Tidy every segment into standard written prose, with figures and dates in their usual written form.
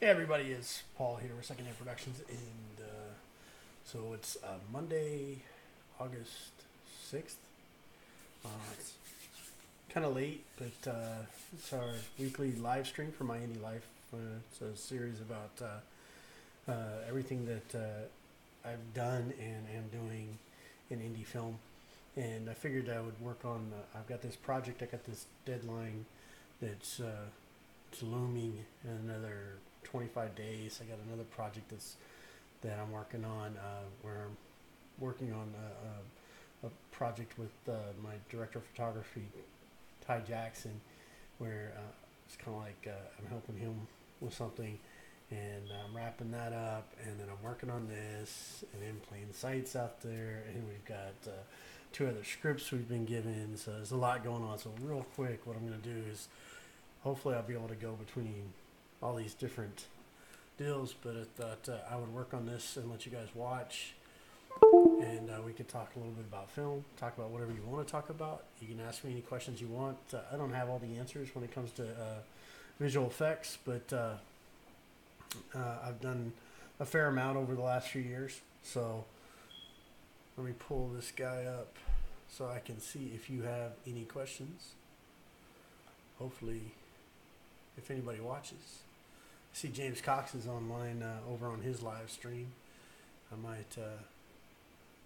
Hey everybody, it's Paul here with Second Hand Productions, and so it's Monday, August 6th. It's kind of late, but it's our weekly live stream for My Indie Life. It's a series about everything that I've done and am doing in indie film. And I figured I would work on, I've got this project, I got this deadline that's it's looming in another 25 days. I got another project that I'm working on, where I'm working on a project with my director of photography, Ty Jackson, where it's kind of like I'm helping him with something, and I'm wrapping that up, and then I'm working on this, and then playing sites out there, and we've got two other scripts we've been given, so there's a lot going on. So real quick, what I'm going to do is hopefully I'll be able to go between all these different deals, but I thought I would work on this and let you guys watch, and we could talk a little bit about film, talk about whatever you want to talk about. You can ask me any questions you want. I don't have all the answers when it comes to visual effects, but I've done a fair amount over the last few years. So let me pull this guy up so I can see if you have any questions. Hopefully, if anybody watches. I see James Cox is online over on his live stream. I might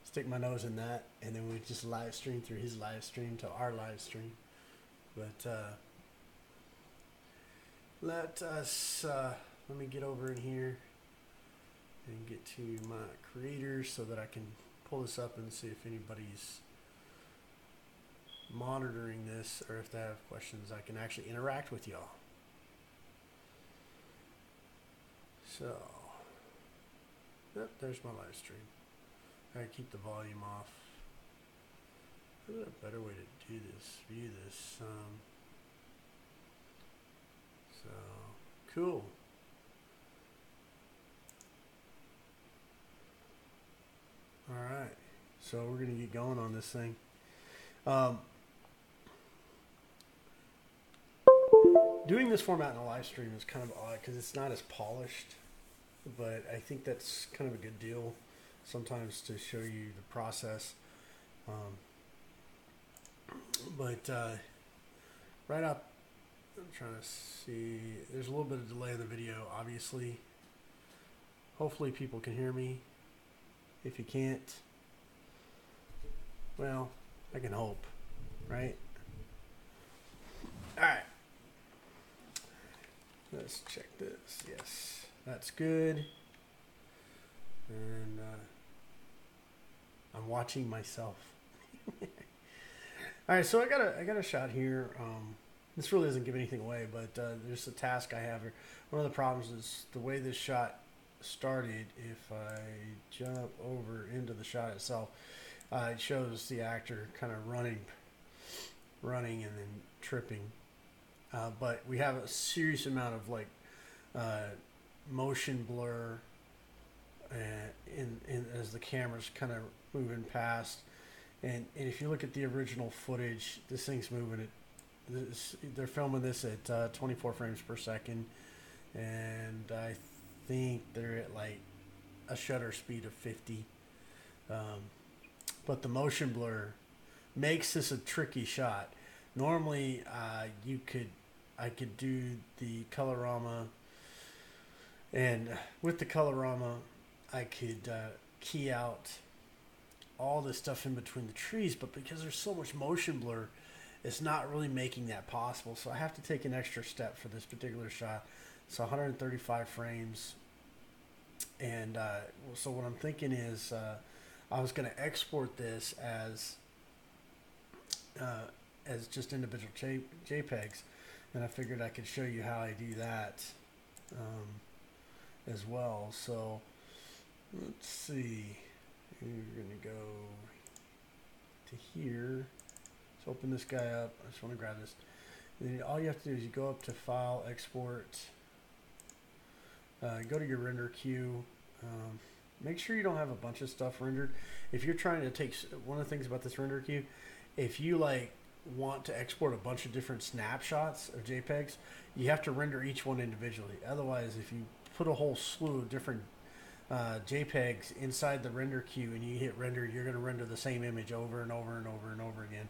stick my nose in that, and then we just live stream through his live stream to our live stream. But let me get over in here and get to my creators so that I can pull this up and see if anybody's monitoring this, or if they have questions I can actually interact with y'all. So, yep, there's my live stream. I gotta keep the volume off. There's a better way to do this, view this. So, cool. Alright, so we're gonna get going on this thing. Doing this format in a live stream is kind of odd because it's not as polished, but I think that's kind of a good deal sometimes to show you the process. But right up, I'm trying to see, there's a little bit of delay in the video, obviously. Hopefully people can hear me. If you can't, well, I can hope, right? All right. Let's check this. Yes, that's good. And I'm watching myself. All right, so I got a shot here. This really doesn't give anything away, but there's a task I have here. One of the problems is the way this shot started. If I jump over into the shot itself, it shows the actor kind of running and then tripping. But we have a serious amount of like motion blur in as the camera's kind of moving past. And if you look at the original footage, this thing's moving they're filming this at 24 frames per second, and I think they're at like a shutter speed of 50. But the motion blur makes this a tricky shot. Normally, I could do the colorama, and with the colorama, I could key out all the stuff in between the trees, but because there's so much motion blur, it's not really making that possible. So I have to take an extra step for this particular shot. It's 135 frames, and so what I'm thinking is I was going to export this as just individual JPEGs, and I figured I could show you how I do that as well. So let's see, we're going to go to here. Let's open this guy up. I just want to grab this. And then all you have to do is you go up to File, Export, go to your render queue. Make sure you don't have a bunch of stuff rendered. If you're trying to take, one of the things about this render queue, if you like want to export a bunch of different snapshots of JPEGs, you have to render each one individually. Otherwise, if you put a whole slew of different JPEGs inside the render queue, and you hit render, you're going to render the same image over and over and over and over again,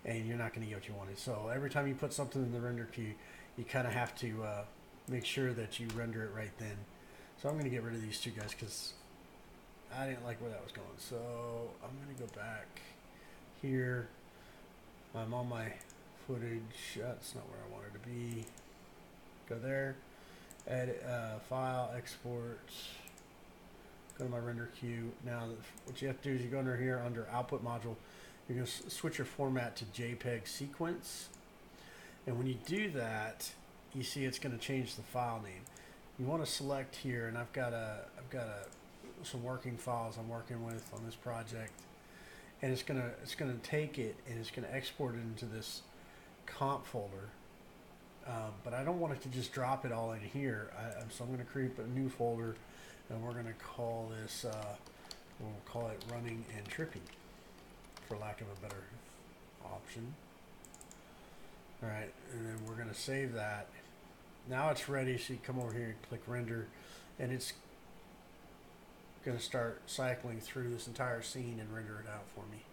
and you're not going to get what you wanted. So every time you put something in the render queue, you kind of have to make sure that you render it right then. So I'm going to get rid of these two guys because I didn't like where that was going. So I'm going to go back here. I'm on my footage. That's not where I wanted to be. Go there. Edit, file, export. Go to my render queue. Now, what you have to do is you go under here, under output module. You're going to switch your format to JPEG sequence. And when you do that, you see it's going to change the file name. You want to select here, and I've got some working files I'm working with on this project, and it's gonna take it and it's gonna export it into this comp folder. But I don't want it to just drop it all in here. So I'm gonna create a new folder, and we're gonna call this we'll call it running and tripping, for lack of a better option. All right, and then we're gonna save that. Now it's ready, so you come over here and click render, and it's going to start cycling through this entire scene and render it out for me.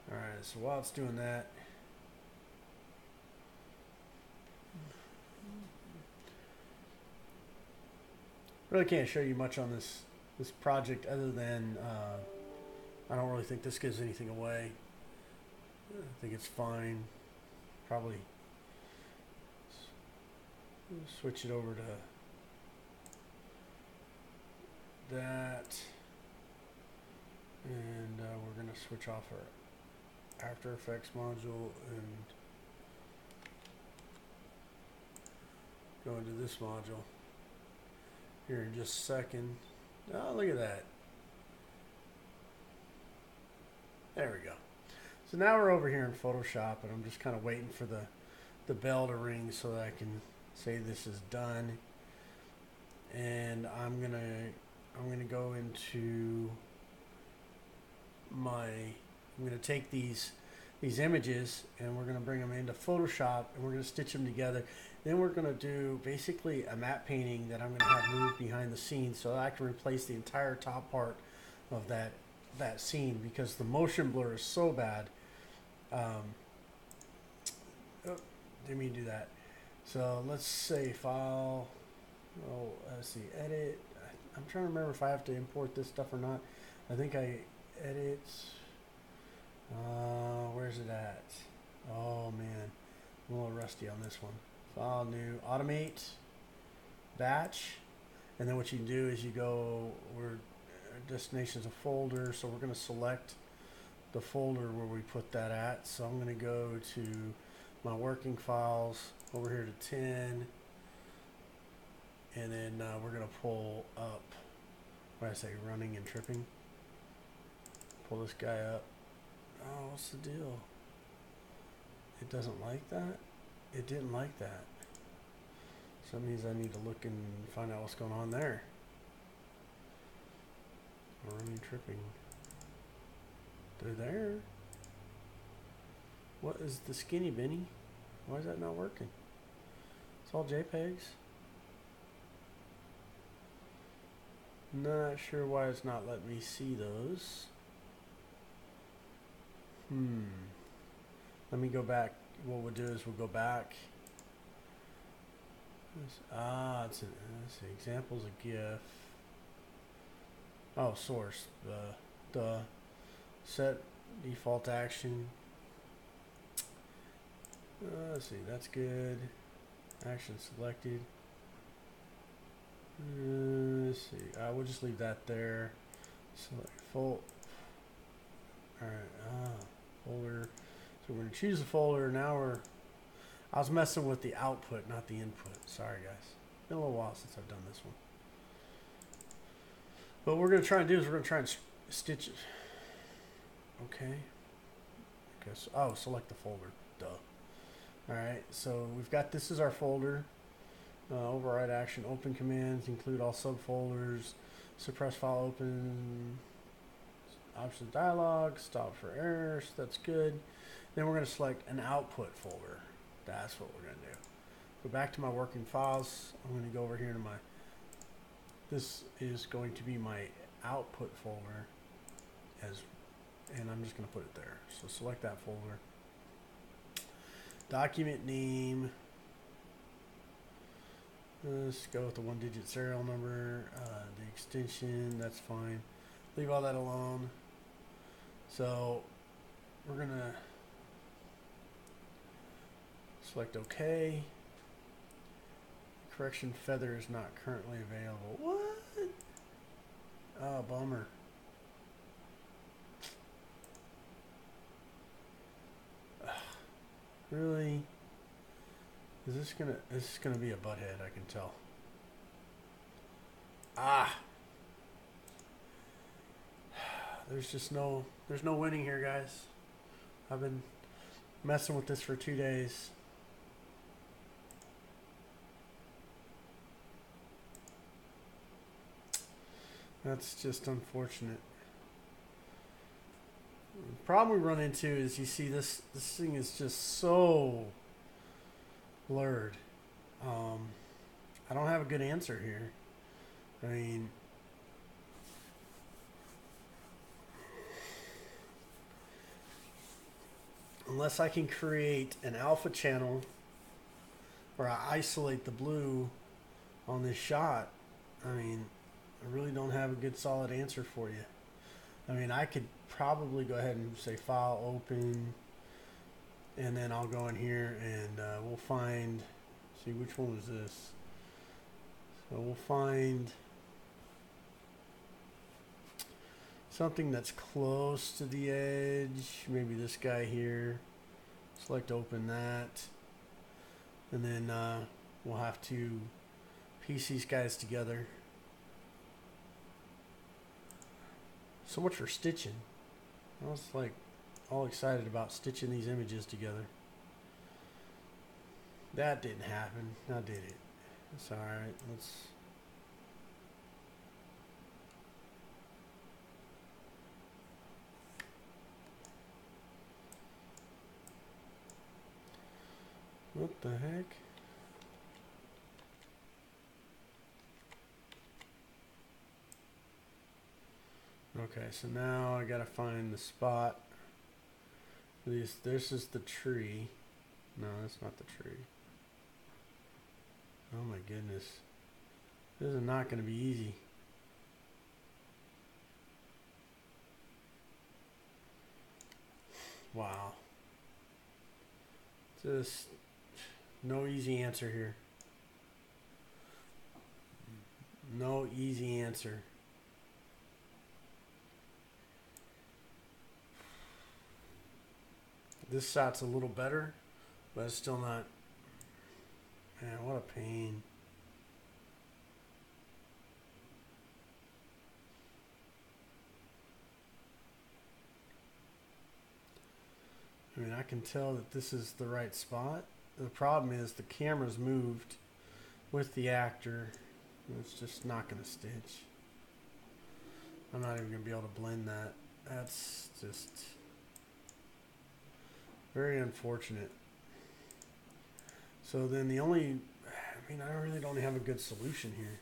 Alright, so while it's doing that, really can't show you much on this project other than I don't really think this gives anything away. I think it's fine. Probably switch it over to that, and we're going to switch off our After Effects module and go into this module here in just a second. Oh, look at that. There we go. So now we're over here in Photoshop, and I'm just kind of waiting for the bell to ring so that I can say this is done. And I'm gonna go into I'm gonna take these images, and we're gonna bring them into Photoshop, and we're gonna stitch them together. Then we're gonna do basically a matte painting that I'm gonna have moved behind the scenes so that I can replace the entire top part of that scene, because the motion blur is so bad. Didn't mean to do that. So let's say file. Oh, let's see, edit. I'm trying to remember if I have to import this stuff or not. I think I edit. Where's it at? Oh man, I'm a little rusty on this one. File, new, automate, batch, and then what you do is you go, destination's a folder, so we're going to select the folder where we put that at. So I'm going to go to my working files over here to 10, and then we're going to pull up, what did I say, running and tripping. Pull this guy up. Oh, what's the deal? It doesn't like that? It didn't like that. So that means I need to look and find out what's going on there. Running, tripping. They're there. What is the skinny binny? Why is that not working? It's all JPEGs. Not sure why it's not letting me see those. Let me go back. What we'll do is we'll go back. It's examples of GIF. Oh, source. The set default action. Let's see, that's good. Action selected. Let's see. We'll just leave that there. Select full. Alright, folder. So we're going to choose a folder. Now I was messing with the output, not the input. Sorry, guys. Been a little while since I've done this one. What we're going to try and do is we're going to try and stitch it. Okay. Select the folder. Duh. Alright, so we've got, this is our folder. Override action, open commands, include all subfolders, suppress file open, options dialog, stop for errors, that's good. Then we're going to select an output folder. That's what we're going to do. Go back to my working files. I'm going to go over here to my, this is going to be my output folder and I'm just going to put it there. So select that folder. Document name. Let's go with the 1-digit serial number. The extension, that's fine. Leave all that alone. So we're going to select OK. Correction feather is not currently available. What? Oh, bummer. Really? This is gonna be a butthead, I can tell. Ah. There's no winning here, guys. I've been messing with this for 2 days. That's just unfortunate. The problem we run into is, you see, this thing is just so blurred. I don't have a good answer here. I mean, unless I can create an alpha channel where I isolate the blue on this shot, I mean, I really don't have a good solid answer for you. I mean, I could probably go ahead and say file open, and then I'll go in here and we'll find, see which one was this. So we'll find something that's close to the edge, maybe this guy here. Select open that, and then we'll have to piece these guys together. So much for stitching. I was like all excited about stitching these images together. That didn't happen. Now did it? It's alright. Let's. What the heck? Okay, so now I gotta find the spot. This is the tree. No, that's not the tree. Oh my goodness. This is not gonna be easy. Wow. Just no easy answer here. No easy answer. This shot's a little better, but it's still not. Man, what a pain. I mean, I can tell that this is the right spot. The problem is the camera's moved with the actor. It's just not going to stitch. I'm not even going to be able to blend that. That's just very unfortunate. So then the only, I mean, I really don't have a good solution here.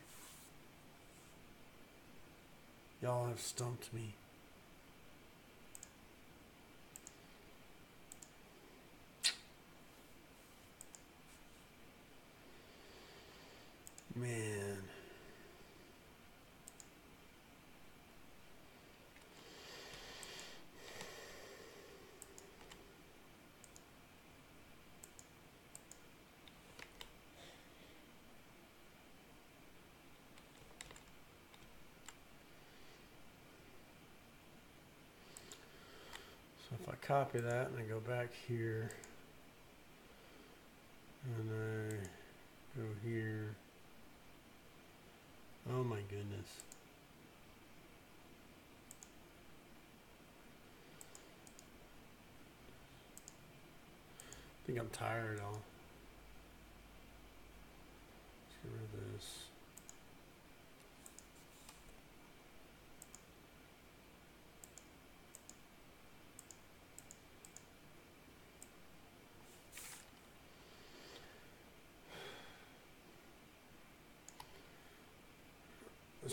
Y'all have stumped me. Man. So if I copy that and I go back here and I go here. Oh my goodness. I think I'm tired. Let's get rid of this.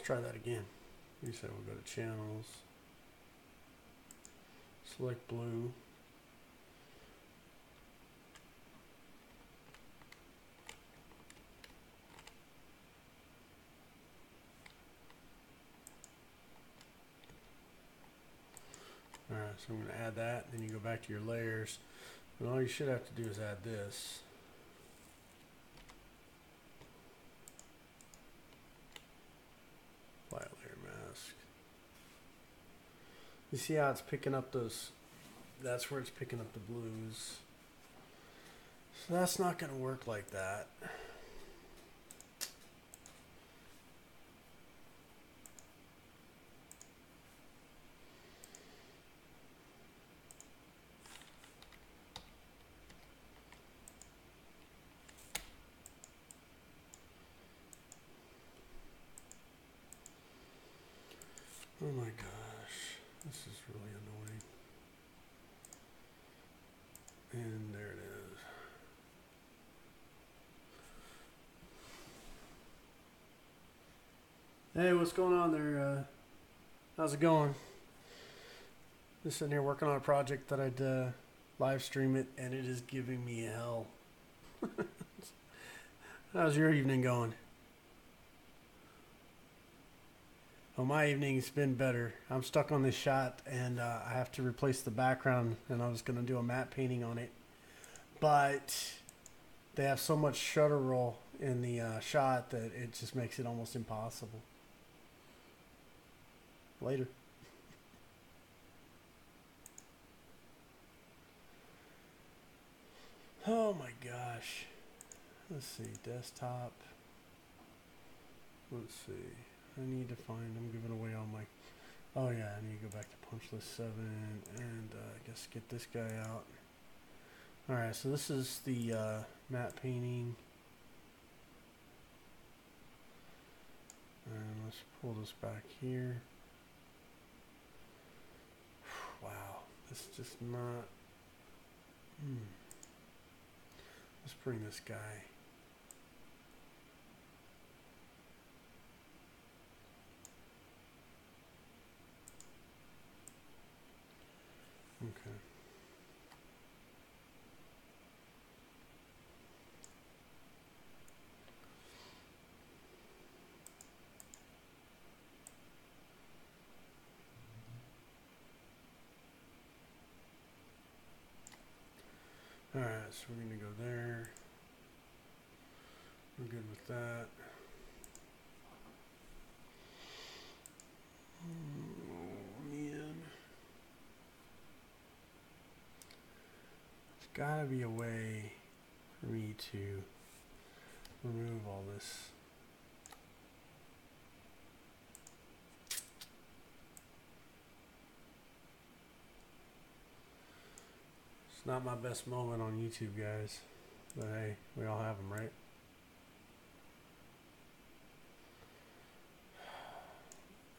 Let's try that again. You said we'll go to channels, select blue. Alright, so I'm going to add that, then you go back to your layers, and all you should have to do is add this. Flat layer mask. You see how it's picking up those, that's where it's picking up the blues. So that's not going to work like that. Oh my gosh, this is really annoying. And there it is. Hey, what's going on there? How's it going? Just sitting here working on a project that I'd live stream it, and it is giving me hell. How's your evening going? Well, my evening's been better. I'm stuck on this shot, and I have to replace the background, and I was going to do a matte painting on it. But they have so much shutter roll in the shot that it just makes it almost impossible. Later. Oh my gosh. Let's see, desktop. Let's see. I need to find, I'm giving away all my, oh yeah, I need to go back to punch list 7 and I guess get this guy out. Alright, so this is the matte painting. And let's pull this back here. Wow, this is just not, let's bring this guy. Okay. Alright, so we're going to go there. We're good with that. Oh, man. There's got to be a way for me to remove all this. It's not my best moment on YouTube, guys, but hey, we all have them, right?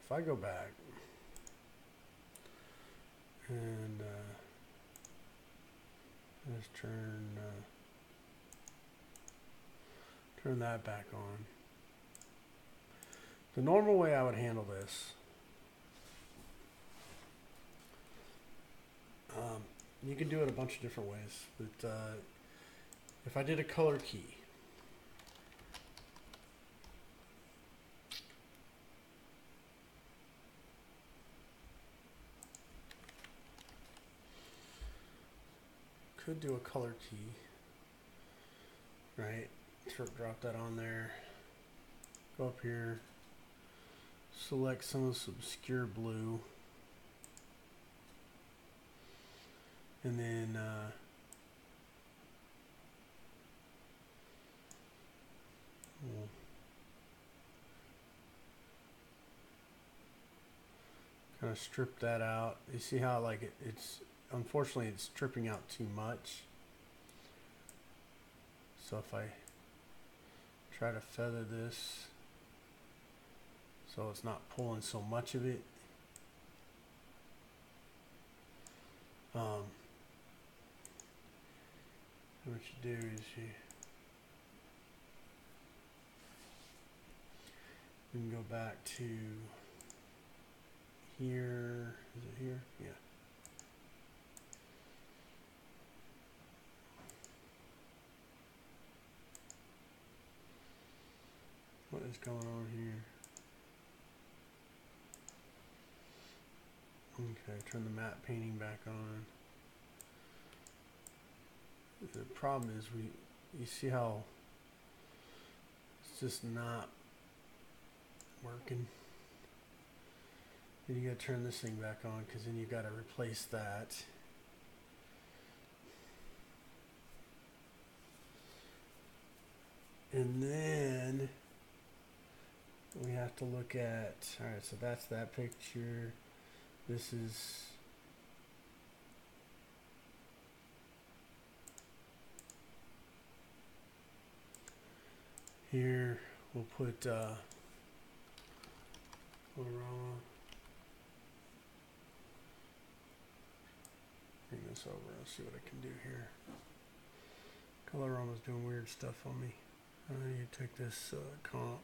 If I go back and just turn that back on. The normal way I would handle this, you can do it a bunch of different ways, but if I did a color key, could do a color key, right? Drop that on there, go up here, select some of this obscure blue, and then we'll kind of strip that out. You see how like it's unfortunately it's stripping out too much. So if I try to feather this so it's not pulling so much of it, what you do is We can go back to here. Is it here? Yeah. What is going on here? Okay, turn the matte painting back on. The problem is you see how it's just not working. Then you gotta turn this thing back on because then you gotta replace that. And then we have to look at, all right, so that's that picture. This is here. We'll put panorama. Bring this over. I'll see what I can do here. Colorama's doing weird stuff on me. I need to take this comp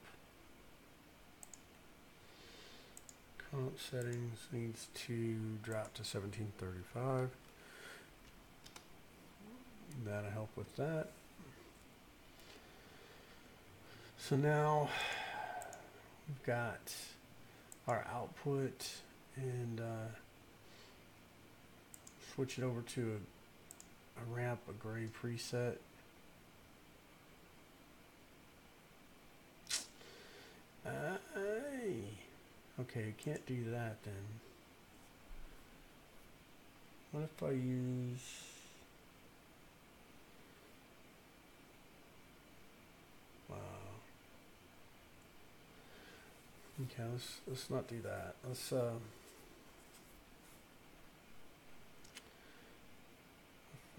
settings, needs to drop to 1735. That'll help with that. So now we've got our output, and switch it over to a ramp, a gray preset. Okay, you can't do that then. What if I use... Wow. Okay, let's not do that. Let's if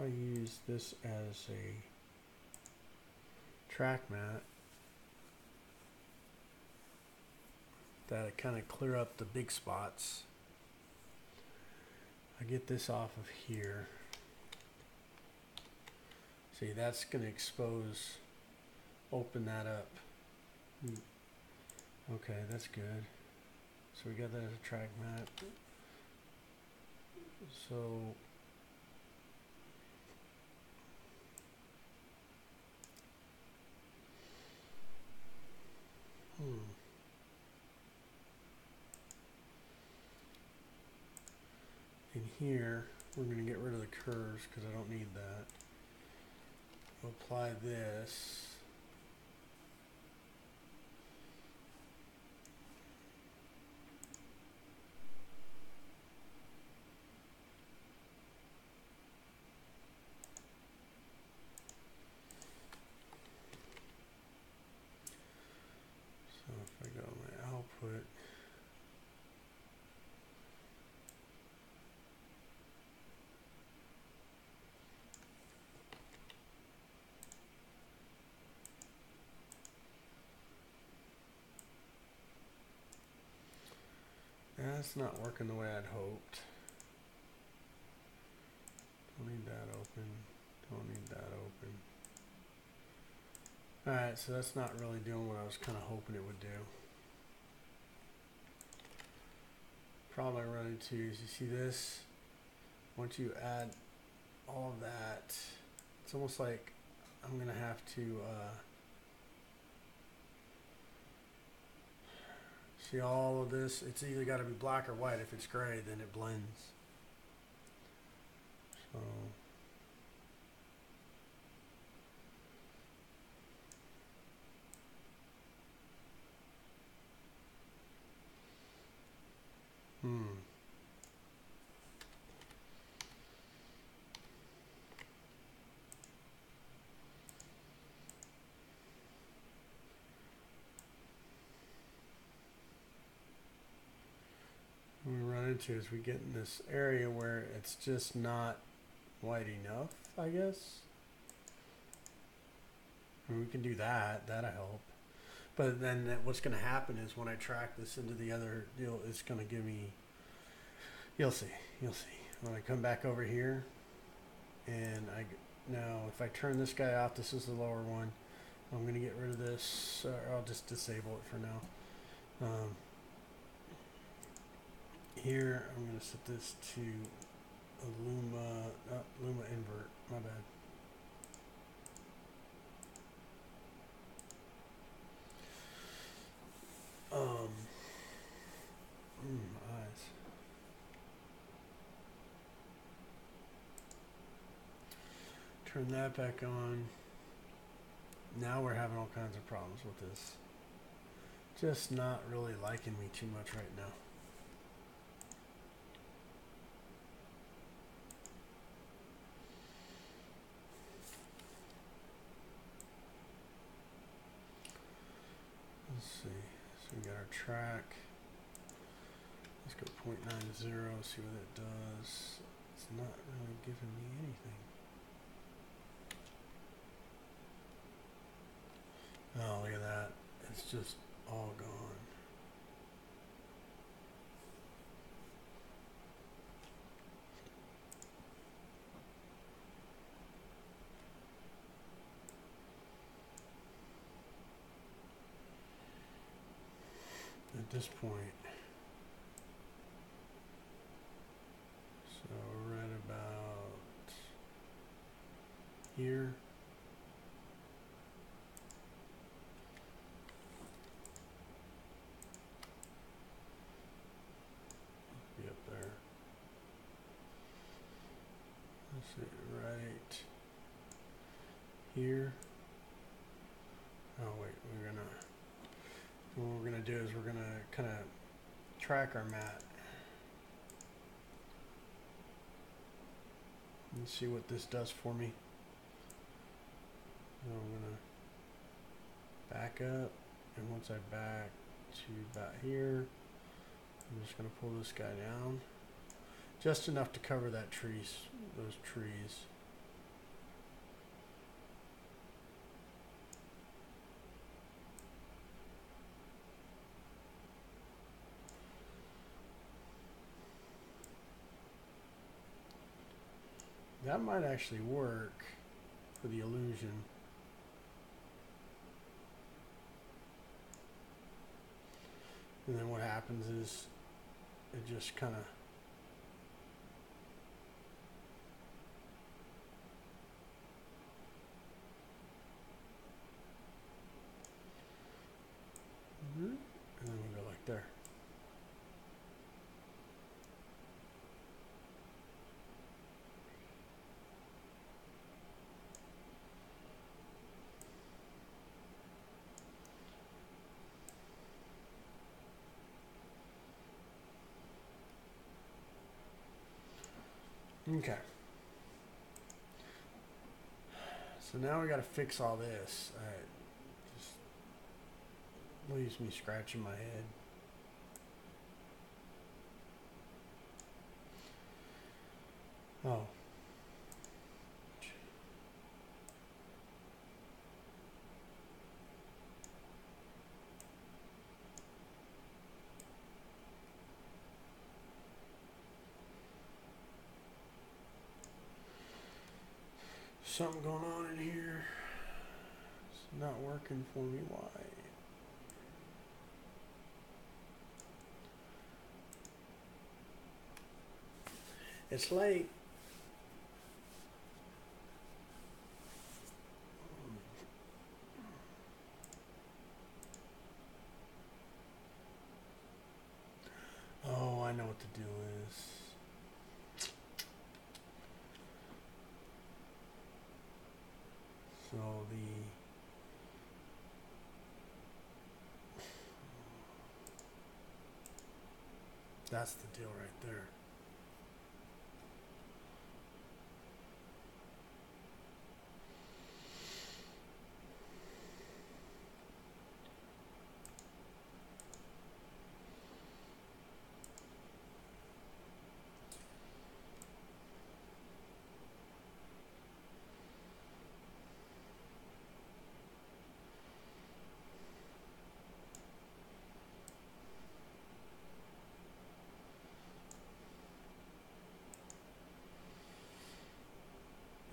I use this as a track mat, that'll kind of clear up the big spots. I get this off of here. See, that's going to expose, open that up. Okay, that's good. So we got that as a track mat. So in here, we're going to get rid of the curves because I don't need that. We'll apply this. So if I go to my output, that's not working the way I'd hoped. Don't need that open. Don't need that open. Alright, so that's not really doing what I was kind of hoping it would do. Problem I run into is, you see this? Once you add all of that, it's almost like I'm going to have to see all of this. It's either got to be black or white. If it's gray, then it blends. So what we run into is we get in this area where it's just not white enough, I guess. I mean, we can do that. That'll help. But then what's going to happen is when I track this into the other deal, it's going to give me, you'll see. When I come back over here, and now if I turn this guy off, this is the lower one. I'm going to get rid of this, or I'll just disable it for now. Um, here I'm going to set this to Luma invert. My bad. Eyes. Turn that back on. Now we're having all kinds of problems with this. Just not really liking me too much right now. Let's see. So we got our track. Let's go 0.90, see what it does. It's not really giving me anything. Oh, look at that. It's just all gone. At this point, so right about here. Be up there. Let's see, right here. Oh wait, what we're gonna do is we're gonna kind of track our mat and see what this does for me. So I'm gonna back up, and once I back to about here, I'm just gonna pull this guy down just enough to cover that those trees. That might actually work for the illusion. And then what happens is it just kind of and then we go like there. Okay. So now we got to fix all this. Just leaves me scratching my head. Oh. Something going on in here. It's not working for me. Why? It's like oh, I know what the deal is. So that's the deal right there.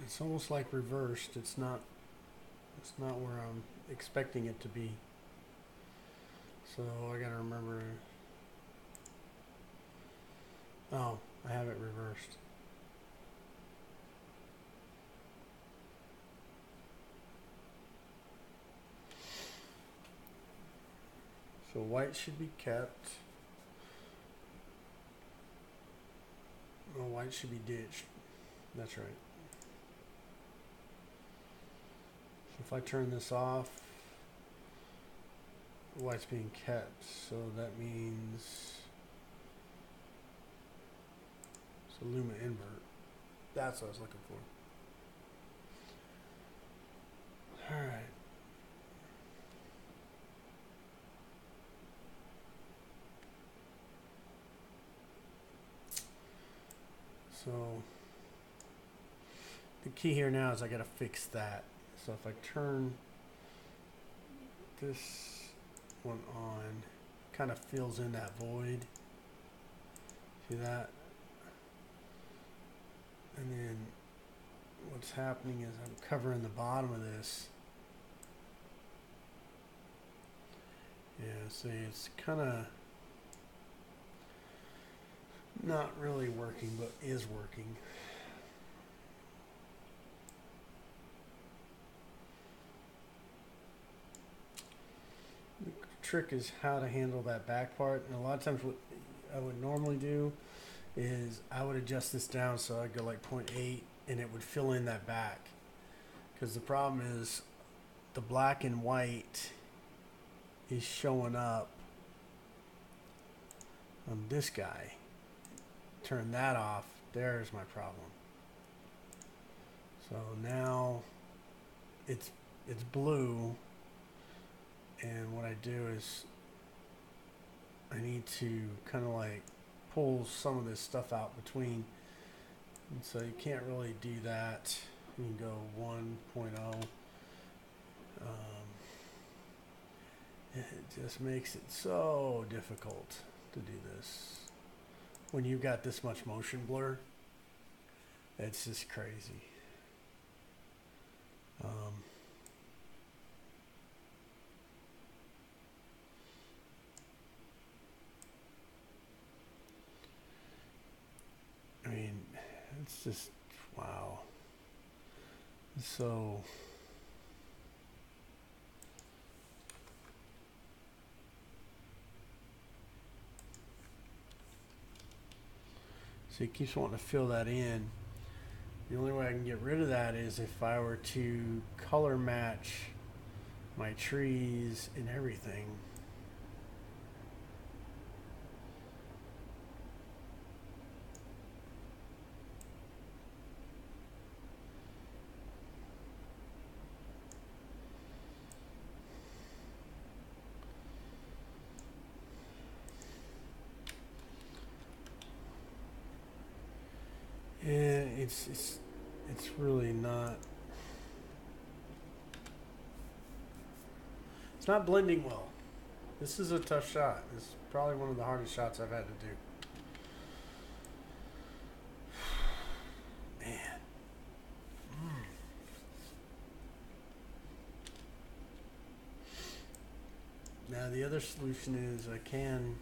It's almost like reversed. It's not where I'm expecting it to be. So I gotta remember. Oh, I have it reversed. So white should be kept. Oh, white should be ditched. That's right. So if I turn this off, white's being kept. So that means so luma invert. That's what I was looking for. All right. So the key here now is I got to fix that. So if I turn this one on, kind of fills in that void. See that? And then what's happening is I'm covering the bottom of this. Yeah, see, it's kind of not really working, but is working. The trick is how to handle that back part. And a lot of times what I would normally do is I would adjust this down so I'd go like 0.8 and it would fill in that back. Because the problem is the black and white is showing up on this guy. Turn that off. There's my problem. So now it's blue, and what I do is I need to kind of like pull some of this stuff out between, and so you can't really do that. You can go 1.0. It just makes it so difficult to do this when you've got this much motion blur. It's just crazy. I mean, it's just wow. So he keeps wanting to fill that in. The only way I can get rid of that is if I were to color match my trees and everything. And it's really not. It's not blending well. This is a tough shot. This is probably one of the hardest shots I've had to do. Man. Now the other solution is I can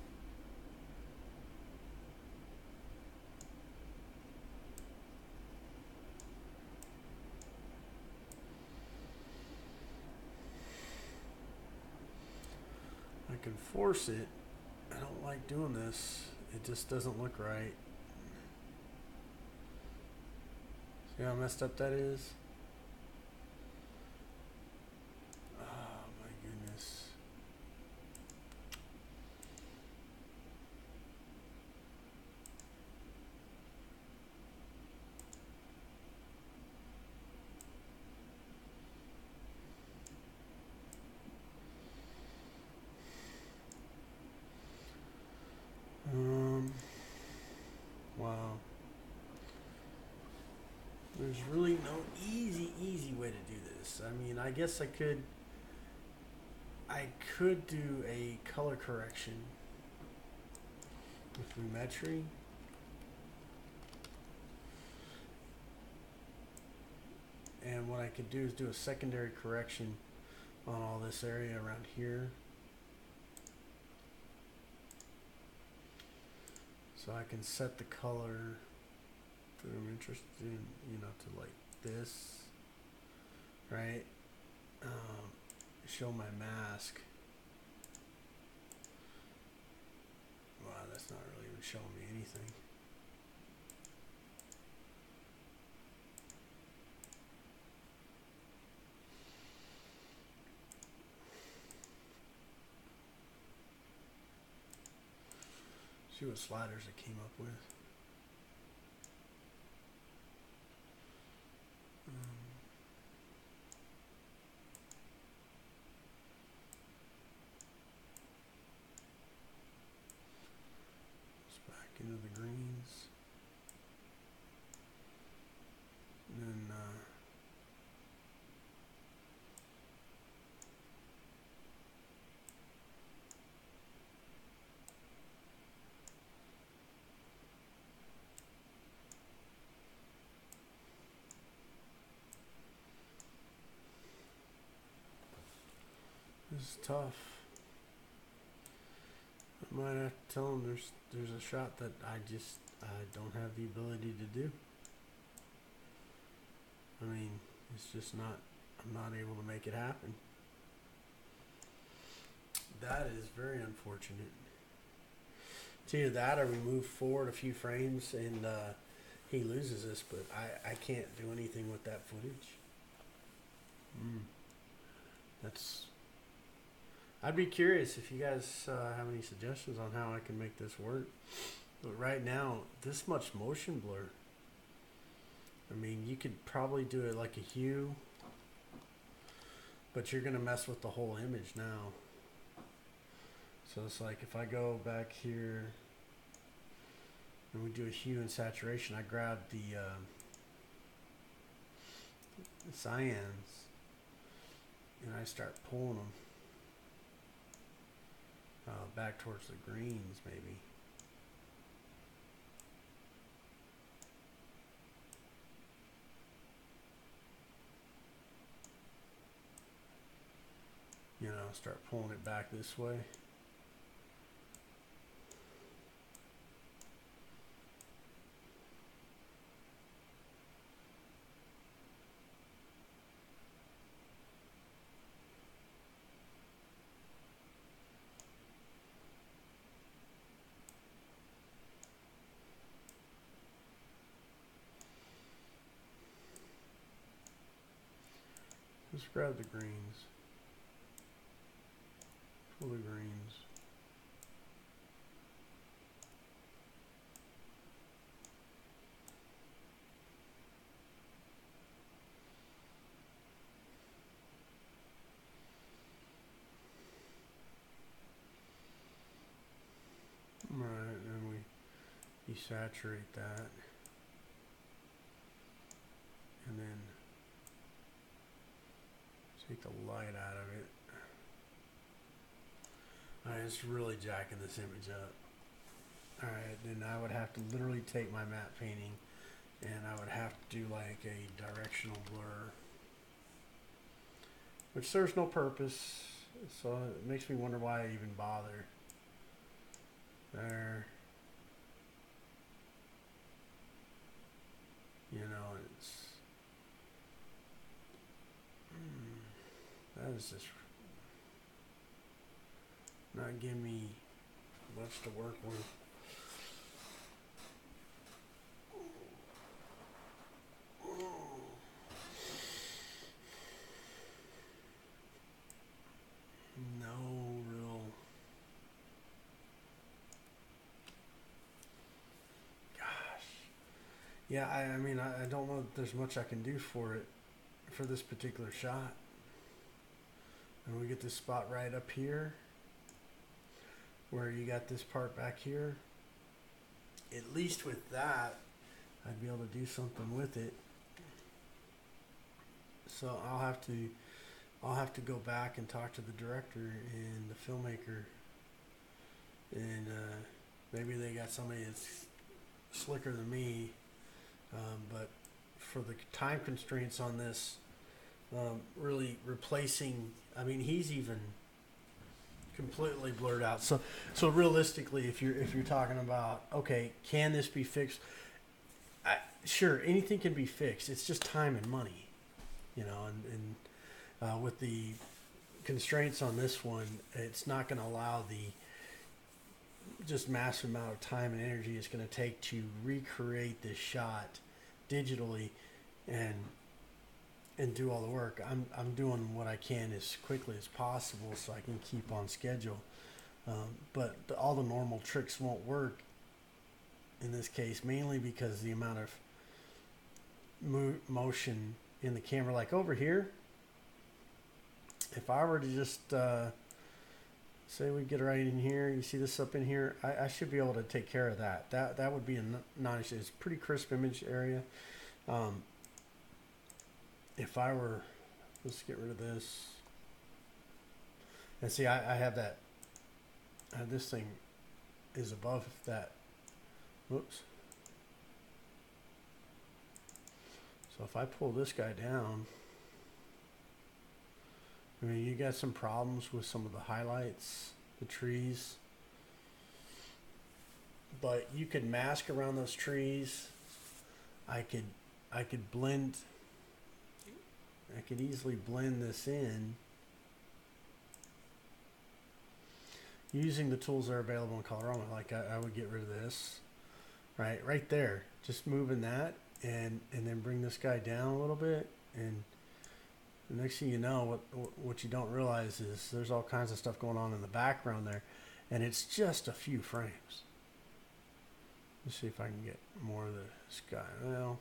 force it. I don't like doing this. It just doesn't look right. See how messed up that is? Oh my goodness. Wow. There's really no easy way to do this. I mean, I guess I could do a color correction with Lumetri. And what I could do is do a secondary correction on all this area around here. So I can set the color that I'm interested in, you know, to like this, right? Show my mask. Wow, that's not really even showing me anything. See what sliders it came up with. It's back into the greens. And then this is tough. I might have to tell them there's a shot that I don't have the ability to do. I mean, it's just not, I'm not able to make it happen. That is very unfortunate. It's either that or we move forward a few frames and he loses this, but I can't do anything with that footage. That's, I'd be curious if you guys have any suggestions on how I can make this work. But right now, this much motion blur. I mean, you could probably do it like a hue, but you're going to mess with the whole image now. So it's like if I go back here and we do a hue and saturation, I grab the cyans and I start pulling them back towards the greens maybe. You know, start pulling it back this way. Just grab the greens. Pull the greens. Alright, and we desaturate that. And then take the light out of it. Alright, it's really jacking this image up. Alright, then I would have to literally take my matte painting and I would have to do like a directional blur, which serves no purpose, so it makes me wonder why I even bother. There. You know, it's that is just not giving me much to work with. No real. Gosh. Yeah, I mean, I don't know that there's much I can do for it, for this particular shot. And we get this spot right up here where you got this part back here. At least with that, I'd be able to do something with it. So I'll have to go back and talk to the director and the filmmaker, and maybe they got somebody that's slicker than me. But for the time constraints on this, really replacing, I mean, he's even completely blurred out. So realistically, if you're talking about, okay, can this be fixed? Sure, anything can be fixed. It's just time and money, and with the constraints on this one, it's not going to allow the just massive amount of time and energy it's going to take to recreate this shot digitally and do all the work. I'm doing what I can as quickly as possible so I can keep on schedule. But all the normal tricks won't work in this case, mainly because the amount of motion in the camera. Like over here, if I were to just say we get right in here, you see this up in here, I should be able to take care of that. That would be a non-issue. It's a pretty crisp image area. If I were, let's get rid of this. And see, I have that, this thing is above that. Whoops. So if I pull this guy down, I mean, you got some problems with some of the highlights, the trees, but you could mask around those trees. I could blend. I could easily blend this in using the tools that are available in Colorado. Like I would get rid of this, right there. Just moving that and then bring this guy down a little bit, and the next thing you know, what you don't realize is there's all kinds of stuff going on in the background there, and it's just a few frames. Let's see if I can get more of the sky. Well,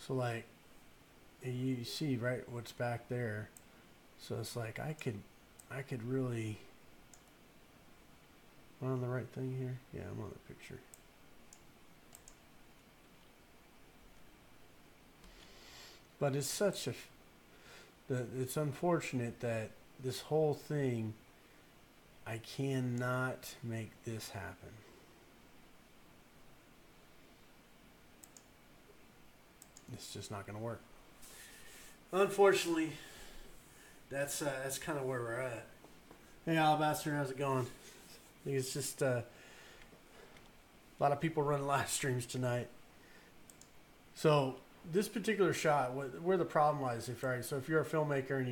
so like you see right what's back there. So it's like I could really. Am I on the right thing here? Yeah, I'm on the picture. But it's such it's unfortunate that this whole thing, I cannot make this happen. It's just not going to work. Unfortunately, that's kind of where we're at. Hey, Alabaster, how's it going? I think it's just a lot of people running live streams tonight. So this particular shot, where the problem lies, so if you're a filmmaker and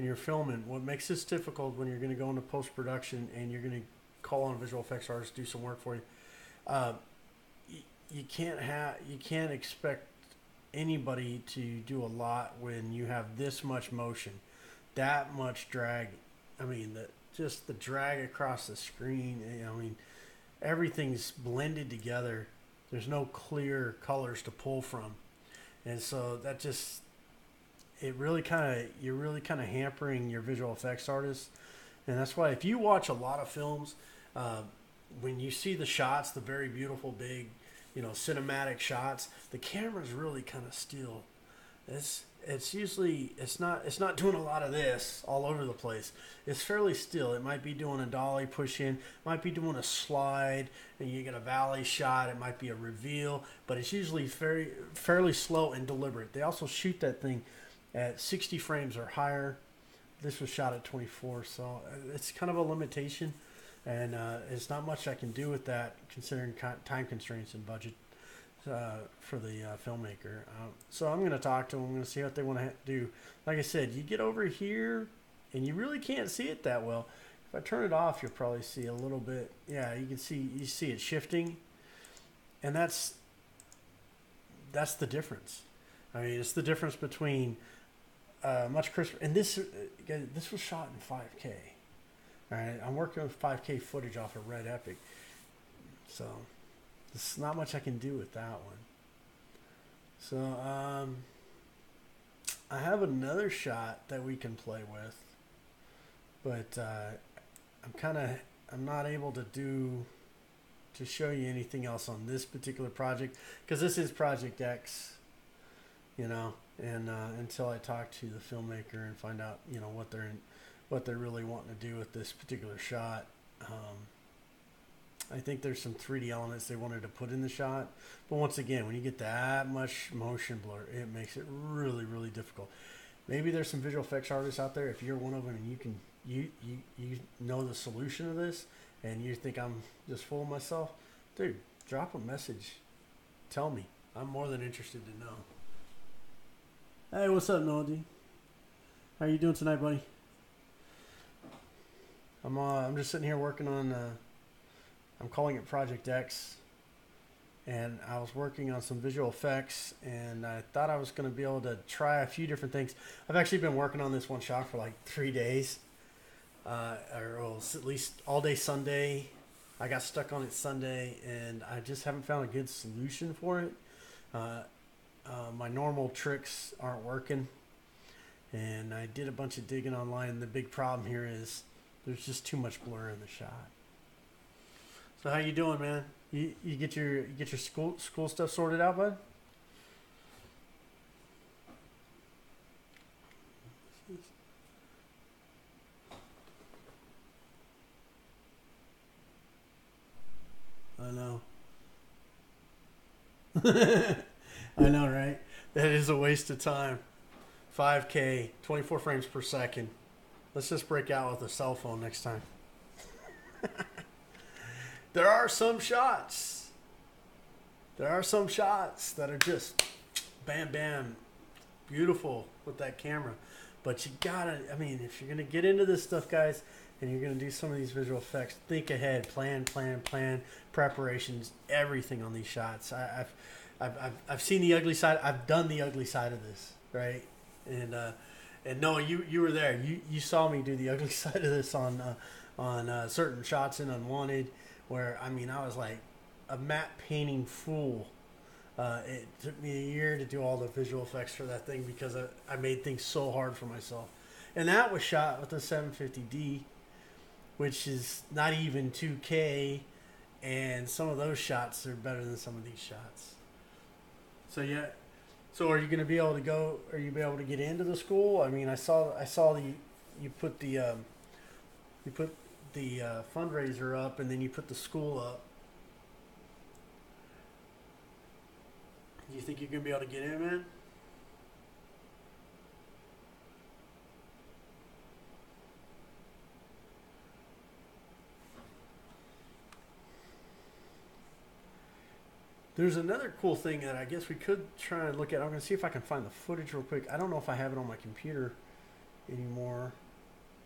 you're filming, what makes this difficult when you're going to go into post production and you're going to call on a visual effects artist to do some work for you, you can't expect anybody to do a lot when you have this much motion, that much drag. I mean, just the drag across the screen. I mean, everything's blended together. There's no clear colors to pull from. And so that just, you're really kind of hampering your visual effects artists. And that's why if you watch a lot of films, when you see the shots, the very beautiful, big, cinematic shots, the camera's really kind of still. It's usually, it's not doing a lot of this all over the place. It's fairly still. It might be doing a dolly push in, might be doing a slide, and you get a valley shot. It might be a reveal, but it's usually fairly slow and deliberate. They also shoot that thing at 60 frames or higher. This was shot at 24, so it's kind of a limitation, and it's not much I can do with that considering time constraints and budget. For the filmmaker. So I'm going to talk to them. I'm going to see what they want to do. Like I said, you get over here and you really can't see it that well. If I turn it off, you'll probably see a little bit. Yeah, you see it shifting, and that's the difference. I mean, it's the difference between much crisper. And this was shot in 5K. All right, I'm working with 5K footage off of Red Epic. So there's not much I can do with that one. So I have another shot that we can play with, but I'm not able to show you anything else on this particular project because this is Project X, and until I talk to the filmmaker and find out what they're really wanting to do with this particular shot. I think there's some 3D elements they wanted to put in the shot. But once again, when you get that much motion blur, it makes it really, really difficult. maybe there's some visual effects artists out there. If you're one of them and you know the solution to this, and you think I'm just full of myself, dude, drop a message. Tell me. I'm more than interested to know. Hey, what's up, Noah D? How you doing tonight, buddy? I'm just sitting here working on. I'm calling it Project X, and I was working on some visual effects, and I thought I was going to be able to try a few different things. I've actually been working on this one shot for like 3 days, or well, at least all day Sunday. I got stuck on it Sunday, and I just haven't found a good solution for it. My normal tricks aren't working, and I did a bunch of digging online, and the big problem here is there's just too much blur in the shot. So how you doing, man? You get your school stuff sorted out, bud? I know. I know, right? That is a waste of time. 5K, 24 frames per second. Let's just break out with a cell phone next time. There are some shots. There are some shots that are just bam, bam, beautiful with that camera. But you gotta, I mean, if you're gonna get into this stuff, guys, and you're gonna do some of these visual effects, think ahead, plan, preparations, everything on these shots. I've seen the ugly side. I've done the ugly side of this, right? And Noah, you were there. You saw me do the ugly side of this on certain shots in Unwanted, where I mean I was like a matte painting fool. It took me a year to do all the visual effects for that thing because I made things so hard for myself. And that was shot with a 750D, which is not even 2K, and some of those shots are better than some of these shots. So yeah. So are you going to be able to go? Are you be able to get into the school? I mean, I saw you put the fundraiser up, and then you put the school up. Do you think you're going to be able to get in, man? There's another cool thing that I guess we could try and look at. I'm going to see if I can find the footage real quick. I don't know if I have it on my computer anymore,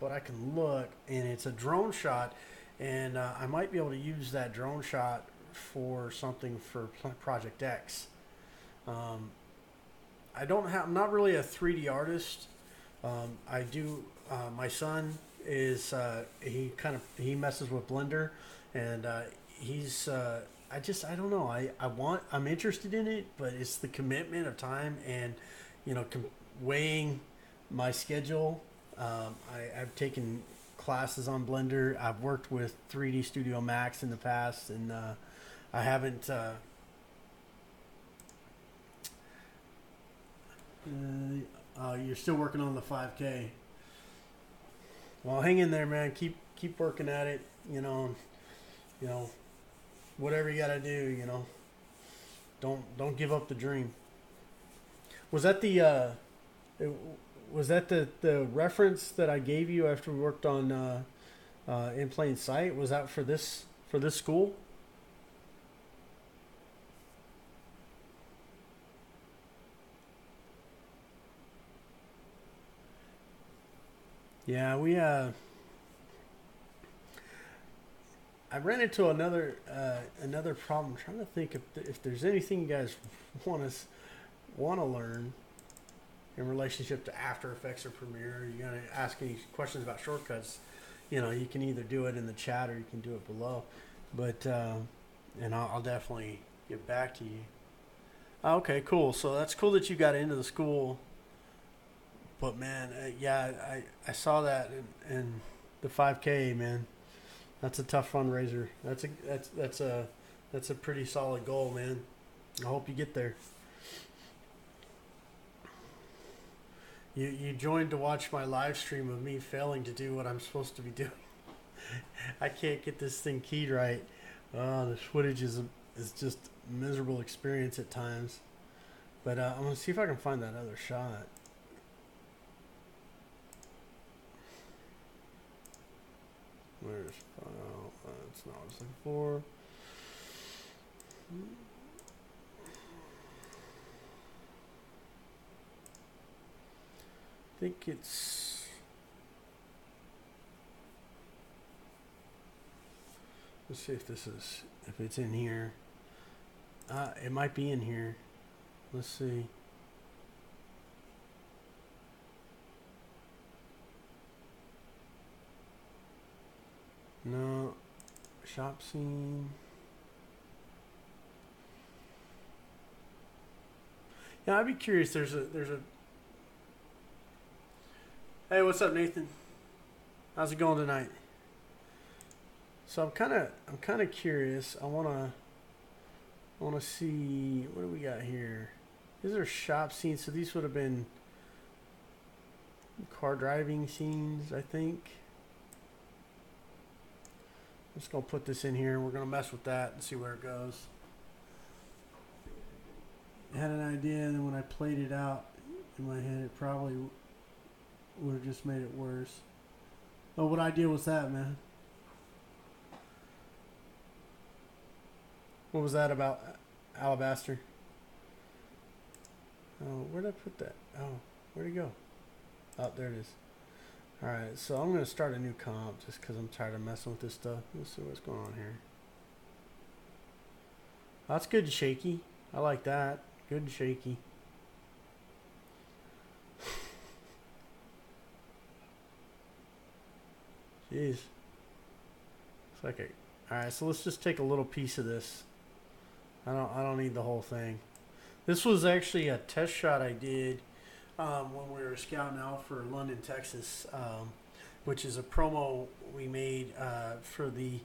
but I can look, and it's a drone shot, and I might be able to use that drone shot for something for Project X. I'm not really a 3D artist. I do. My son is he messes with Blender, and he's. I don't know. I'm interested in it, but it's the commitment of time and, weighing my schedule. I've taken classes on Blender. I've worked with 3D Studio Max in the past, and I haven't. You're still working on the 5K. Well, hang in there, man. Keep working at it. Whatever you gotta do, don't give up the dream. Was that the reference that I gave you after we worked on In Plain Sight? Was that for this school? Yeah, I ran into another problem. I'm trying to think if there's anything you guys want to learn in relationship to After Effects or Premiere. You're gonna ask any questions about shortcuts. You can either do it in the chat or you can do it below. But and I'll definitely get back to you. Okay, cool. So that's cool that you got into the school. But man, I saw that and the 5K, man. That's a tough fundraiser. That's a pretty solid goal, man. I hope you get there. You joined to watch my live stream of me failing to do what I'm supposed to be doing. I can't get this thing keyed right. The footage is just a miserable experience at times. But I'm gonna see if I can find that other shot. Where's file? That's not what I was looking for. I think it's. Let's see if if it's in here. It might be in here. Let's see. No. Shop scene. Yeah, I'd be curious. There's a. Hey, what's up, Nathan? How's it going tonight? So I'm kind of curious. I wanna see, what do we got here? These are shop scenes. So these would have been car driving scenes, I think. I'm just gonna put this in here. We're gonna mess with that and see where it goes. I had an idea, and then when I played it out in my head, it probably would have just made it worse. Oh, what idea was that, man? What was that about, Alabaster? Oh, where'd I put that? Oh, where'd it go? Oh, there it is. Alright, so I'm going to start a new comp just because I'm tired of messing with this stuff. Let's see what's going on here. That's good and shaky. I like that. Good and shaky. Jeez. It's like a... Alright, so let's just take a little piece of this. I don't need the whole thing. This was actually a test shot I did when we were scouting out for London, Texas, which is a promo we made for the,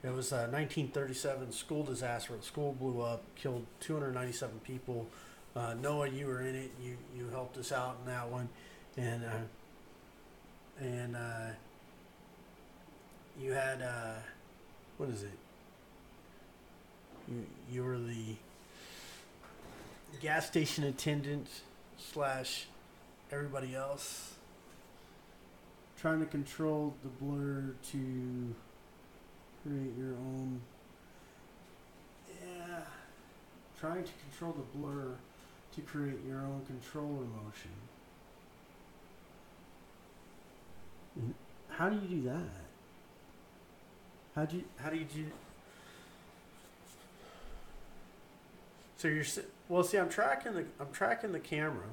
it was a 1937 school disaster. The school blew up, killed 297 people. Noah, you were in it. You helped us out in that one, and you had what is it? You were the gas station attendant / everybody else trying to control the blur to create your own. Yeah, trying to control the blur to create your own controller motion. How do you do that? How do you do? So you're well. See, I'm tracking the camera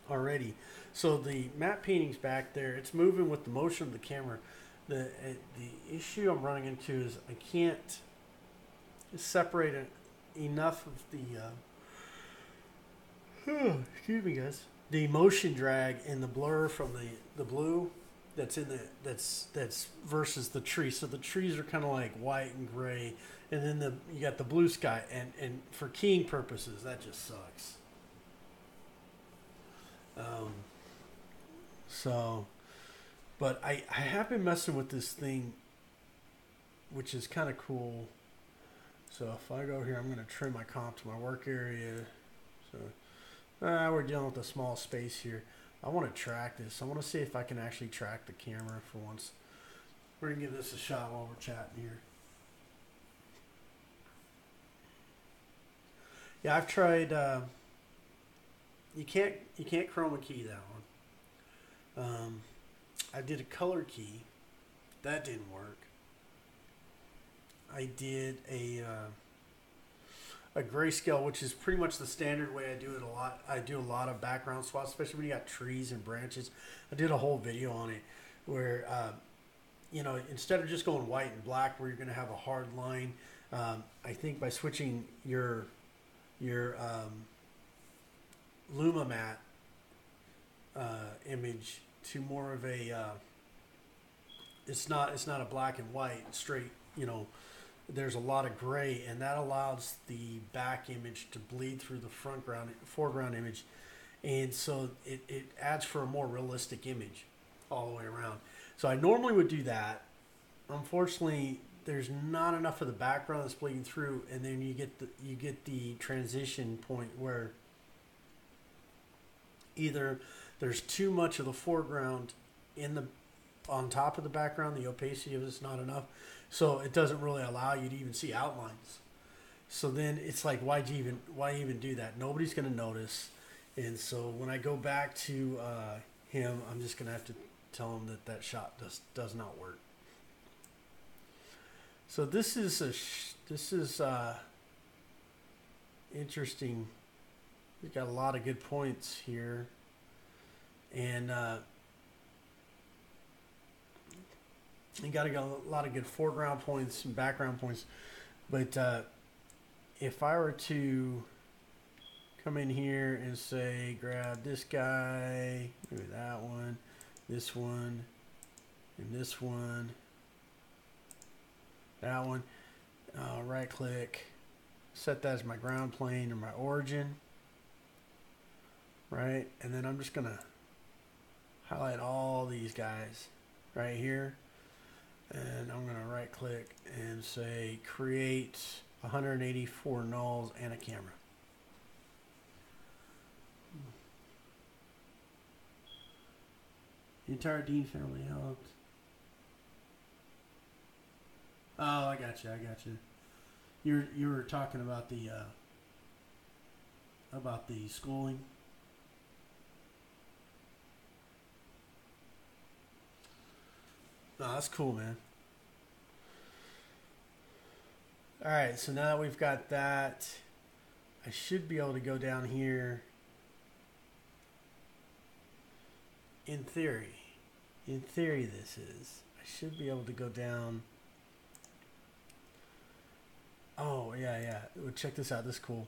already. So the matte painting's back there. It's moving with the motion of the camera. The issue I'm running into is I can't separate enough of the excuse me, guys. The motion drag and the blur from the blue that's in that's versus the tree. So the trees are kind of like white and gray. And then you got the blue sky, and for keying purposes, that just sucks. But I have been messing with this thing, which is kind of cool. So if I go here, I'm going to trim my comp to my work area. So we're dealing with a small space here. I want to track this. I want to see if I can actually track the camera for once. We're going to give this a shot while we're chatting here. Yeah, I've tried. You can't chroma key that one. I did a color key, that didn't work. I did a grayscale, which is pretty much the standard way I do it a lot. I do a lot of background swaps, especially when you got trees and branches. I did a whole video on it where instead of just going white and black, where you're going to have a hard line, I think by switching your Luma matte image to more of a it's not a black and white straight, there's a lot of gray, and that allows the back image to bleed through the foreground image, and so it adds for a more realistic image all the way around. So I normally would do that. Unfortunately, there's not enough of the background that's bleeding through, and then you get the transition point where either there's too much of the foreground in on top of the background. The opacity of it's not enough, so it doesn't really allow you to even see outlines. So then it's like, why even do that? Nobody's gonna notice. And so when I go back to him, I'm just gonna have to tell him that that shot does not work. So this is interesting. We've got a lot of good points here, and you got a lot of good foreground points and background points. But if I were to come in here and say, grab this guy, maybe that one, this one, and this one, that one, right click, set that as my ground plane or my origin, right? And then I'm just gonna highlight all these guys right here, and I'm gonna right click and say create 184 nulls and a camera. The entire Dean family helped. Oh, I got you. You were talking about the schooling. No, that's cool, man. All right, so now that we've got that, I should be able to go down here. In theory, this is. I should be able to go down. Oh, yeah. Well, check this out. This is cool.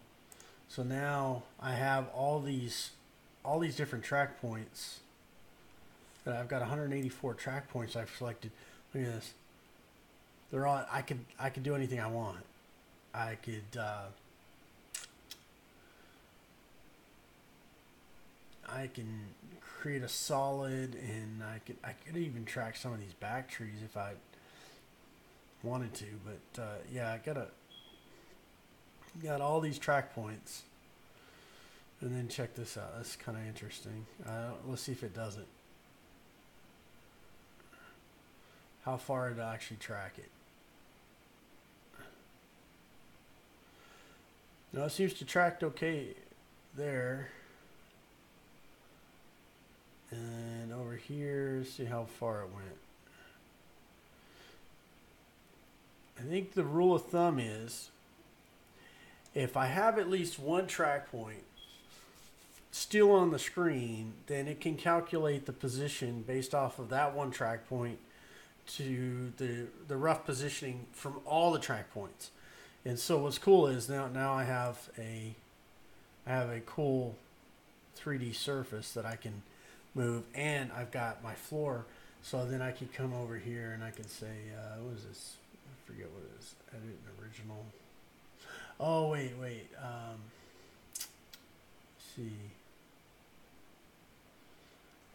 So now I have all these different track points. I've got 184 track points I've selected. Look at this. They're all. I could do anything I want. I could. I can create a solid, and I could even track some of these back trees if I wanted to. But yeah, I got all these track points, and then check this out. That's kind of interesting. Let's see if it does it. How far it'll actually track it. No, it seems to track okay there. And over here, see how far it went. I think the rule of thumb is if I have at least one track point still on the screen, then it can calculate the position based off of that one track point to the rough positioning from all the track points. And so what's cool is now I have a cool 3D surface that I can move, and I've got my floor, so then I can come over here and I can say, what is this? I forget what it is. Edit an original. Oh, wait. Let's see.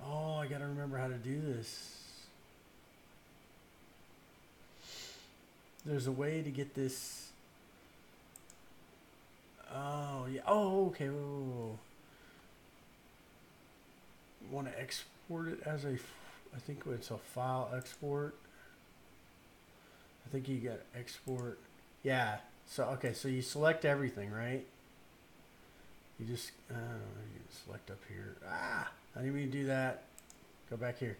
Oh, I got to remember how to do this. There's a way to get this. Oh, yeah. Oh, okay. Whoa. Want to export it as I think it's a file export. I think you got export. Yeah. So, okay. So you select everything, right? You just, I don't know, you select up here. I didn't mean to do that. Go back here.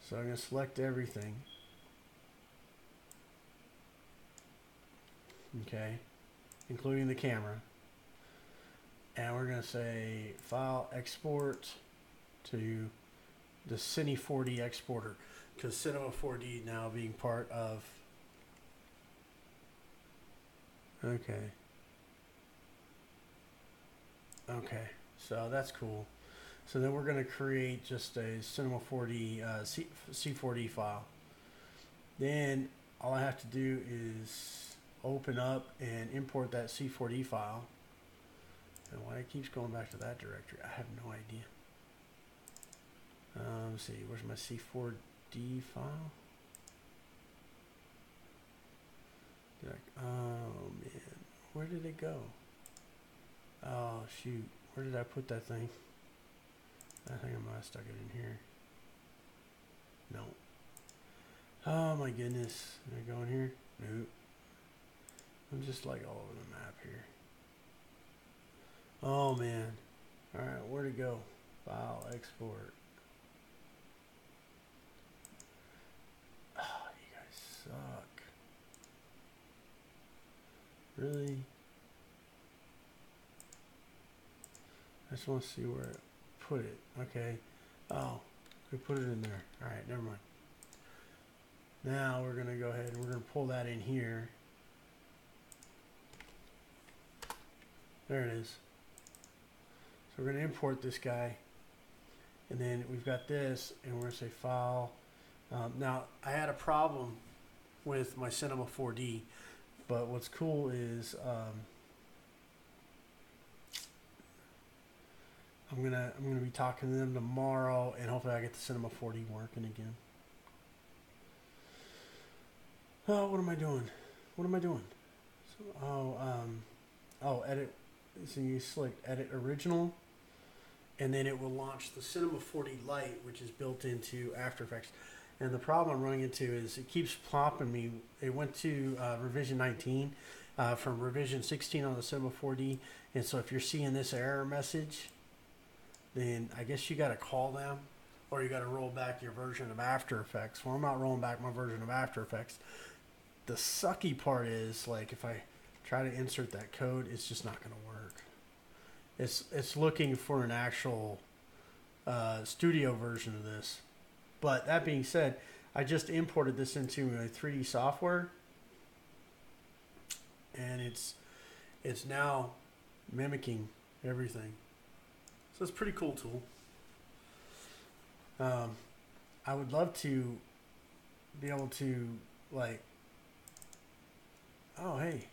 So I'm going to select everything. Okay. Including the camera. And we're going to say file export to the Cine 4D exporter, because Cinema 4D now being part of. Okay, so that's cool. So then we're going to create just a Cinema 4D C4D file. Then all I have to do is open up and import that C4D file. And why it keeps going back to that directory, I have no idea. Let's see, where's my C4D file? Oh man, where did it go? Oh shoot, where did I put that thing? I think I might have stuck it in here. No. Oh my goodness. Am I going here? Nope. I'm just like all over the map here. Oh man. Alright, where'd it go? File, export. Oh, you guys suck. Really? I just want to see where it put it. Okay. Oh, we put it in there. Alright, never mind. Now we're going to go ahead and we're going to pull that in here. There it is. So we're going to import this guy. And then we've got this, and we're going to say File. Now, I had a problem with my Cinema 4D, but what's cool is I'm gonna be talking to them tomorrow, and hopefully I get the Cinema 4D working again. Oh, what am I doing? What am I doing? So, oh, edit. So you select Edit Original, and then it will launch the Cinema 4D Lite, which is built into After Effects. And the problem I'm running into is it keeps plopping me. It went to revision 19 from revision 16 on the Cinema 4D, and so if you're seeing this error message, then I guess you got to call them, or you got to roll back your version of After Effects. Well, I'm not rolling back my version of After Effects. The sucky part is, like, if I try to insert that code, it's just not going to work. It's looking for an actual studio version of this. But that being said, I just imported this into my 3D software, and it's now mimicking everything. So it's a pretty cool tool. I would love to be able to, like, oh hey,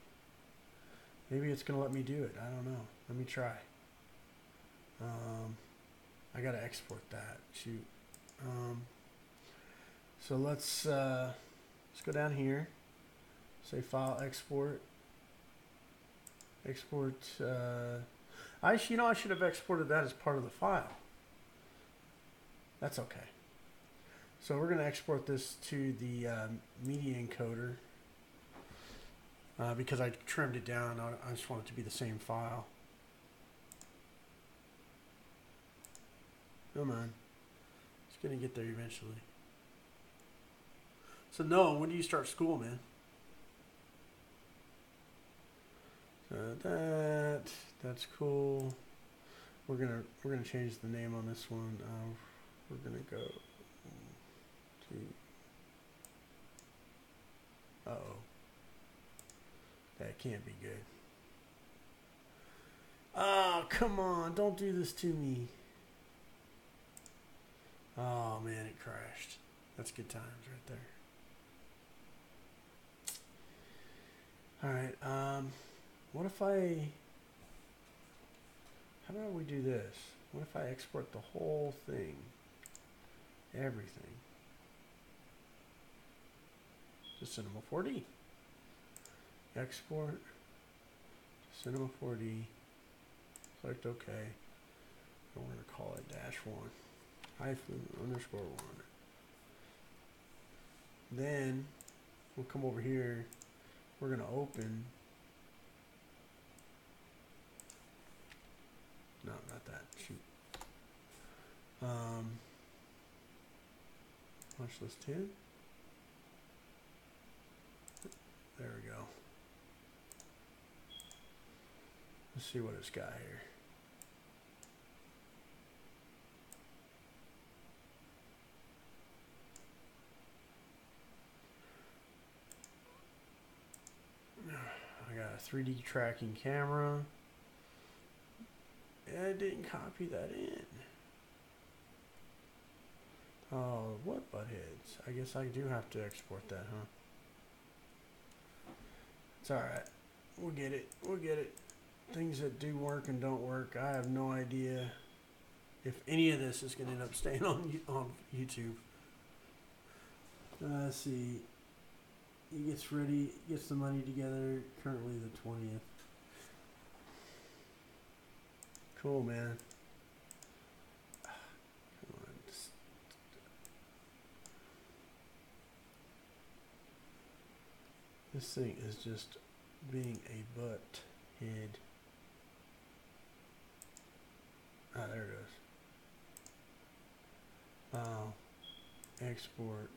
maybe it's gonna let me do it. I don't know. Let me try. I gotta export that. Shoot. So let's go down here. Say File, Export. Export. I should have exported that as part of the file. That's okay. So we're gonna export this to the media encoder because I trimmed it down. I just want it to be the same file. Come on. It's going to get there eventually. So, Noah, when do you start school, man? That's cool. We're gonna change the name on this one. We're gonna go to. Uh-oh. That can't be good. Oh, come on! Don't do this to me. Oh man, it crashed. That's good times right there. Alright, what if how about we do this? What if I export the whole thing? Everything. To Cinema 4D. Export. Cinema 4D. Select OK. And we're going to call it -1. -_1. Then we'll come over here. We're going to open. No, not that. Shoot. Watch list 10. There we go. Let's see what it's got here. I got a 3D tracking camera. I didn't copy that in. Oh, what buttheads? I guess I do have to export that, huh? It's alright. We'll get it. We'll get it. Things that do work and don't work. I have no idea if any of this is going to end up staying on YouTube. Let's see. He gets ready, gets the money together. Currently the 20th. Cool, man. Come on. This thing is just being a butt head. Ah, there it is. File, export.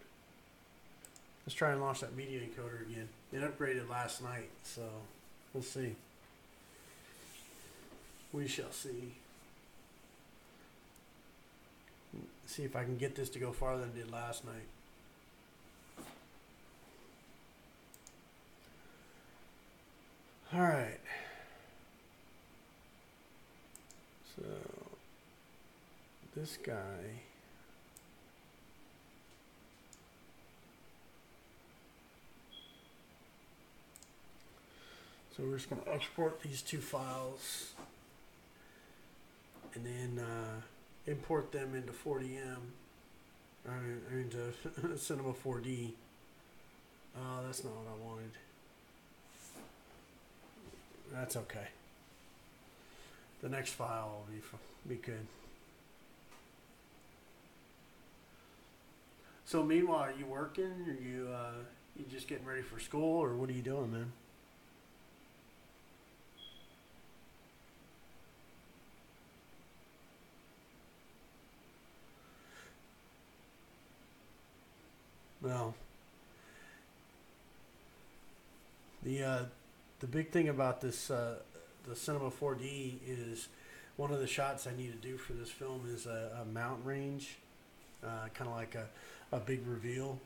Let's try and launch that media encoder again. It upgraded last night, so we'll see. We shall see. See if I can get this to go farther than it did last night. All right. So this guy. So we're just going to export these two files and then import them into 4DM or into Cinema 4D. That's not what I wanted. That's okay. The next file will be good. So meanwhile, are you working? Are you just getting ready for school, or what are you doing, man? Well, the big thing about this the Cinema 4D is one of the shots I need to do for this film is a mountain range, kind of like a big reveal.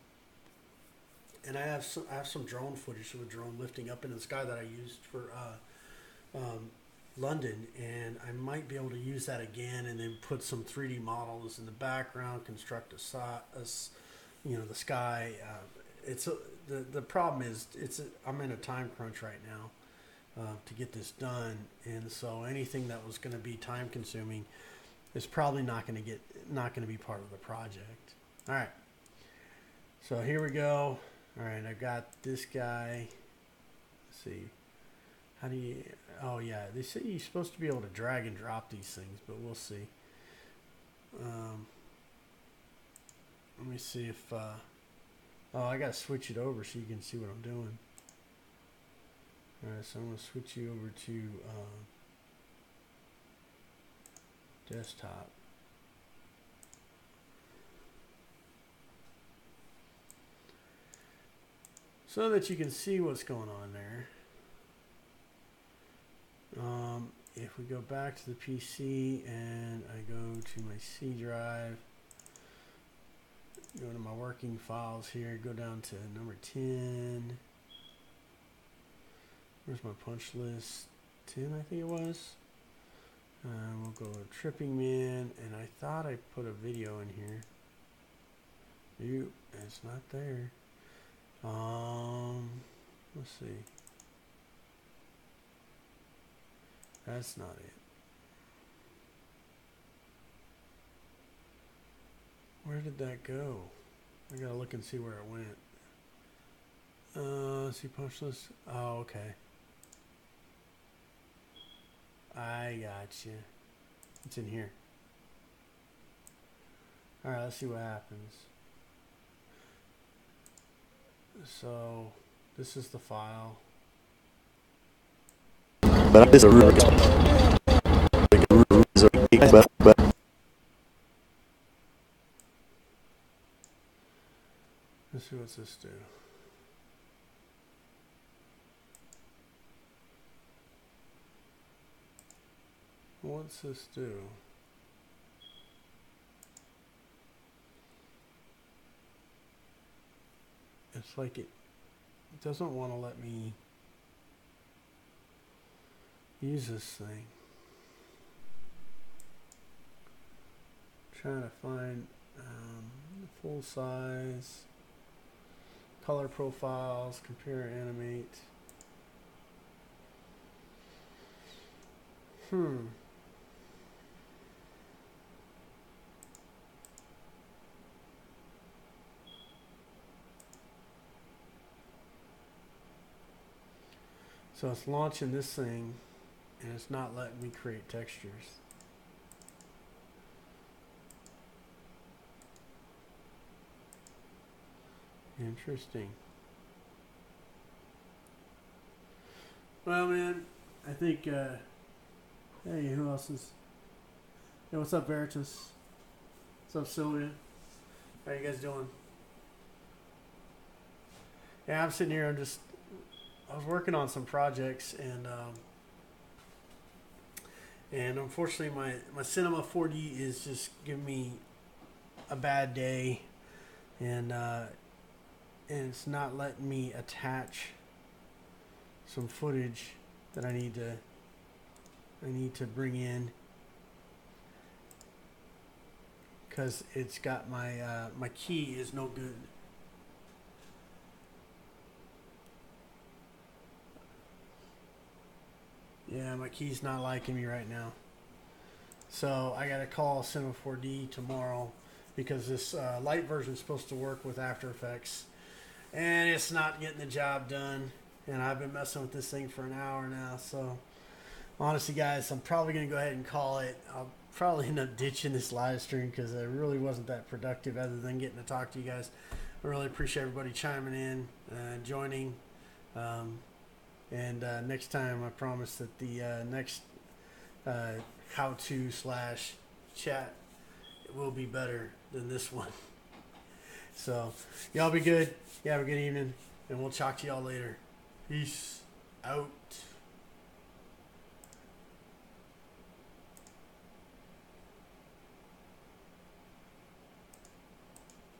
And I have some drone footage of a drone lifting up into the sky that I used for London, and I might be able to use that again and then put some 3D models in the background, construct the sky. The problem is I'm in a time crunch right now to get this done, and so anything that was going to be time consuming is probably not going to be part of the project. All right, so here we go. All right, I've got this guy. Let's see, how do you? Oh yeah, they say you're supposed to be able to drag and drop these things, but we'll see. Let me see if. I gotta switch it over so you can see what I'm doing. All right, so I'm gonna switch you over to desktop. So that you can see what's going on there. If we go back to the PC and I go to my C drive, go to my working files here, go down to number 10. Where's my punch list? 10, I think it was. We'll go to Tripping Man, and I thought I put a video in here. Nope, it's not there. Let's see. That's not it. Where did that go? I gotta look and see where it went. Let's see, punch list. Oh, okay. I got you. It's in here. All right, let's see what happens. So, this is the file. But this is Let's see what's this do. What's this do? It's like it doesn't want to let me use this thing. Trying to find full size, color profiles, compare, animate. So it's launching this thing, and it's not letting me create textures. Interesting. Well, man, I think. Hey, who else is? Hey, what's up, Veritas? What's up, Sylvia? How you guys doing? Yeah, I'm sitting here. I was working on some projects, and unfortunately, my Cinema 4D is just giving me a bad day, and it's not letting me attach some footage that I need to bring in, because it's got my key is no good. Yeah, my key's not liking me right now. So I gotta call Cinema 4D tomorrow because this light version is supposed to work with After Effects, and it's not getting the job done. And I've been messing with this thing for an hour now. So honestly, guys, I'm probably gonna go ahead and call it. I'll probably end up ditching this live stream because it really wasn't that productive, other than getting to talk to you guys. I really appreciate everybody chiming in, joining. And next time, I promise that the next how-to / chat will be better than this one. So, y'all be good. You have a good evening, and we'll talk to y'all later. Peace out.